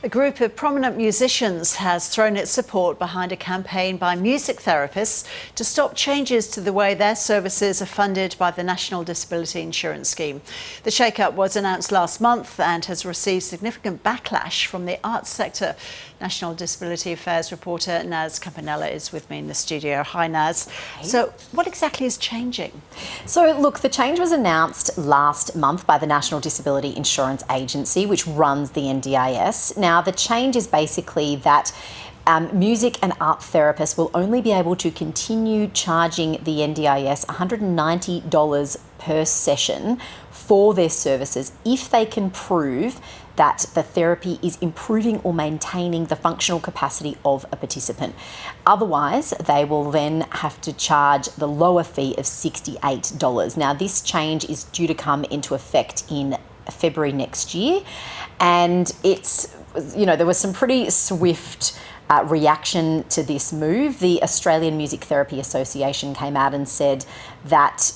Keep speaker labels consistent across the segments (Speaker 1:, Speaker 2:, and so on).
Speaker 1: A group of prominent musicians has thrown its support behind a campaign by music therapists to stop changes to the way their services are funded by the National Disability Insurance Scheme. The shake-up was announced last month and has received significant backlash from the arts sector. National Disability Affairs reporter Naz Campanella is with me in the studio. Hi, Naz.
Speaker 2: Hey.
Speaker 1: So what exactly is changing?
Speaker 2: So look, the change was announced last month by the National Disability Insurance Agency, which runs the NDIS. Now, the change is basically that music and art therapists will only be able to continue charging the NDIS $190 per session for their services if they can prove that the therapy is improving or maintaining the functional capacity of a participant. Otherwise, they will then have to charge the lower fee of $68. Now, this change is due to come into effect in February next year, and it's, there was some pretty swift reaction to this move. The Australian Music Therapy Association came out and said that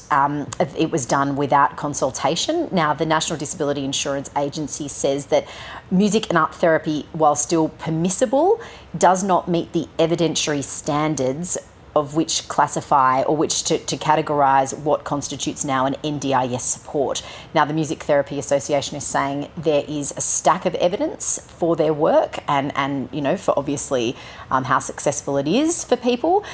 Speaker 2: it was done without consultation. Now, the National Disability Insurance Agency says that music and art therapy, while still permissible, does not meet the evidentiary standards of which classify or which to categorise what constitutes now an NDIS support. Now, the Music Therapy Association is saying there is a stack of evidence for their work and for obviously how successful it is for people.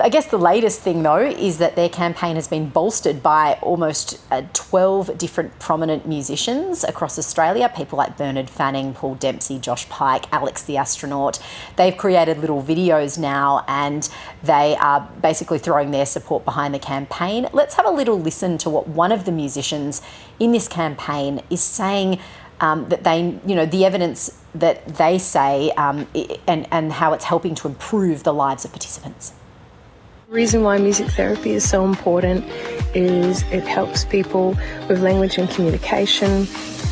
Speaker 2: I guess the latest thing, though, is that their campaign has been bolstered by almost 12 different prominent musicians across Australia, people like Bernard Fanning, Paul Dempsey, Josh Pike, Alex the astronaut. They've created little videos now and they are basically throwing their support behind the campaign. Let's have a little listen to what one of the musicians in this campaign is saying, that they, the evidence that they say and how it's helping to improve the lives of participants.
Speaker 3: The reason why music therapy is so important is it helps people with language and communication.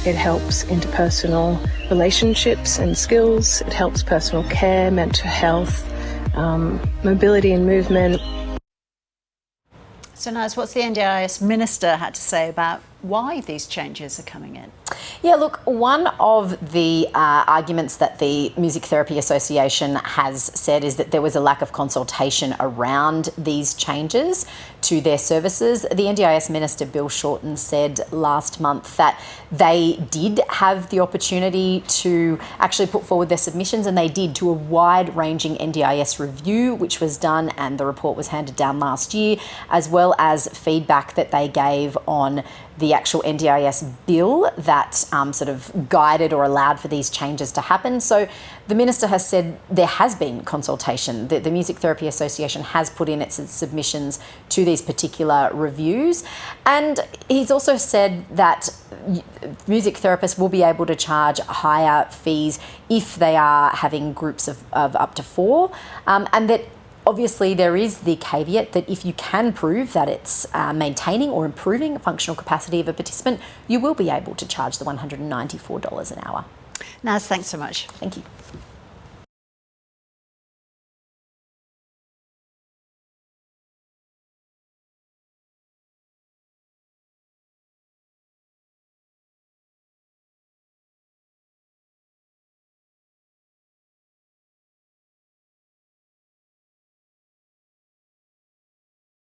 Speaker 3: It helps interpersonal relationships and skills. It helps personal care, mental health, mobility and movement.
Speaker 1: So, Naz, what's the NDIS minister had to say about why these changes are coming in?
Speaker 2: Yeah, look, one of the arguments that the Music Therapy Association has said is that there was a lack of consultation around these changes to their services. The NDIS Minister, Bill Shorten, said last month that they did have the opportunity to actually put forward their submissions, and they did, to a wide-ranging NDIS review, which was done, and the report was handed down last year, as well as feedback that they gave on the actual NDIS bill that sort of guided or allowed for these changes to happen. So the minister has said there has been consultation. The Music Therapy Association has put in its submissions to these particular reviews. And he's also said that music therapists will be able to charge higher fees if they are having groups of up to 4, and that obviously, there is the caveat that if you can prove that it's maintaining or improving the functional capacity of a participant, you will be able to charge the $194 an hour.
Speaker 1: Naz, thanks so much.
Speaker 2: Thank you.